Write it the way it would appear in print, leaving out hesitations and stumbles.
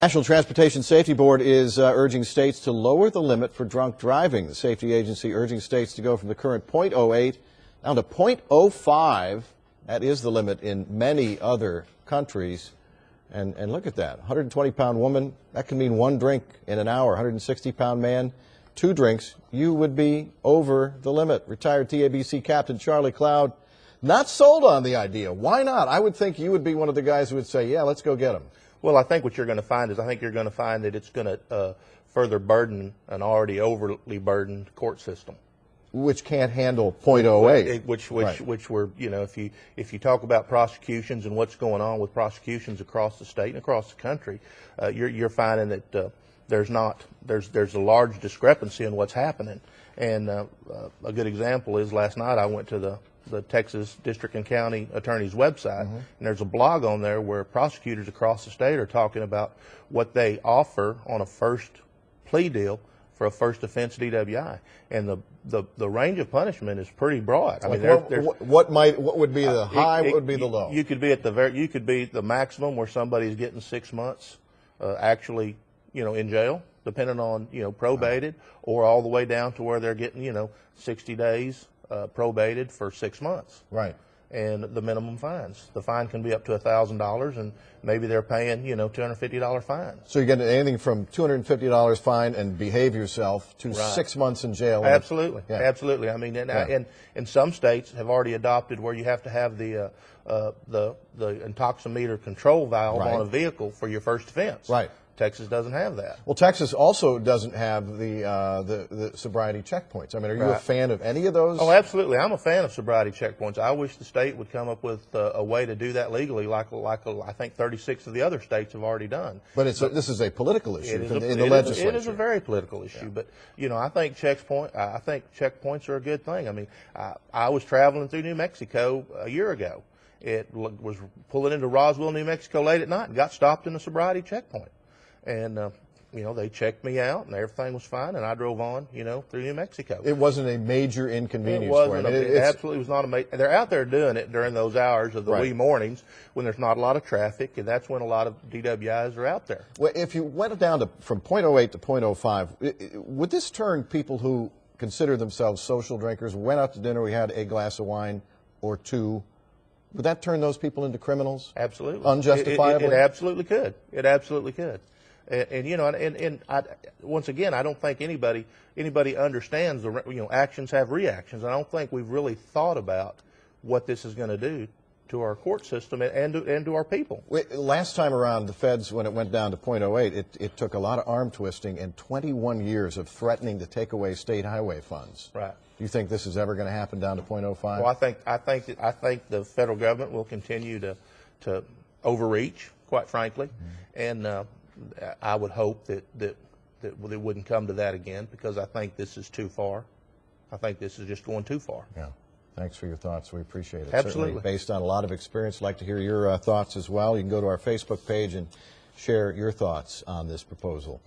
National Transportation Safety Board is urging states to lower the limit for drunk driving. The safety agency urging states to go from the current .08 down to .05. That is the limit in many other countries. And look at that, 120-pound woman, that can mean one drink in an hour. 160-pound man, 2 drinks, you would be over the limit. Retired TABC Captain Charlie Cloud, not sold on the idea. Why not? I would think you would be one of the guys who would say, yeah, let's go get them. Well, I think what you're going to find is that it's going to further burden an already overly burdened court system, which can't handle .08. Which we're, you know, if you talk about prosecutions and what's going on with prosecutions across the state and across the country, you're finding that there's a large discrepancy in what's happening. And a good example is last night I went to the Texas District and County Attorney's website, and there's a blog on there where prosecutors across the state are talking about what they offer on a first plea deal for a first offense DWI, and the range of punishment is pretty broad. I mean, what would be the high? What would be the low? You could be at the maximum where somebody's getting 6 months, actually, you know, in jail, depending on, you know, probated, or all the way down to where they're getting, you know, 60 days. Probated for 6 months. Right. And the minimum fines. The fine can be up to $1,000, and maybe they're paying, you know, $250 fines. So you get anything from $250 fine and behave yourself to 6 months in jail. Absolutely. Yeah. Absolutely. I mean, and some states have already adopted where you have to have the intoximeter control valve on a vehicle for your first offense. Right. Texas doesn't have that. Well, Texas also doesn't have the sobriety checkpoints. I mean, are you a fan of any of those? Oh, absolutely. I'm a fan of sobriety checkpoints. I wish the state would come up with a way to do that legally, like I think 36 of the other states have already done. But this is a political issue in the legislature. It is a very political issue. Yeah. But you know, I think checkpoints are a good thing. I mean, I was traveling through New Mexico a year ago. It was pulling into Roswell, New Mexico late at night, and got stopped in a sobriety checkpoint. And, you know, they checked me out and everything was fine, and I drove on, you know, through New Mexico. It wasn't a major inconvenience. It wasn't. It absolutely was not a major. They're out there doing it during those hours of the wee mornings when there's not a lot of traffic, and that's when a lot of DWIs are out there. Well, if you went down from .08 to .05, would this turn people who consider themselves social drinkers, went out to dinner, we had a glass of wine or two, would that turn those people into criminals? Absolutely. Unjustifiably? It absolutely could. It absolutely could. And you know, once again, I don't think anybody understands actions have reactions. I don't think we've really thought about what this is going to do to our court system and to our people. Last time around, the feds, when it went down to .08, it took a lot of arm twisting and 21 years of threatening to take away state highway funds. Right. Do you think this is ever going to happen down to .05? Well, I think the federal government will continue to overreach, quite frankly, and I would hope that it wouldn't come to that again, because I think this is too far. I think this is just going too far. Yeah. Thanks for your thoughts. We appreciate it. Absolutely. Certainly based on a lot of experience. I'd like to hear your thoughts as well. You can go to our Facebook page and share your thoughts on this proposal.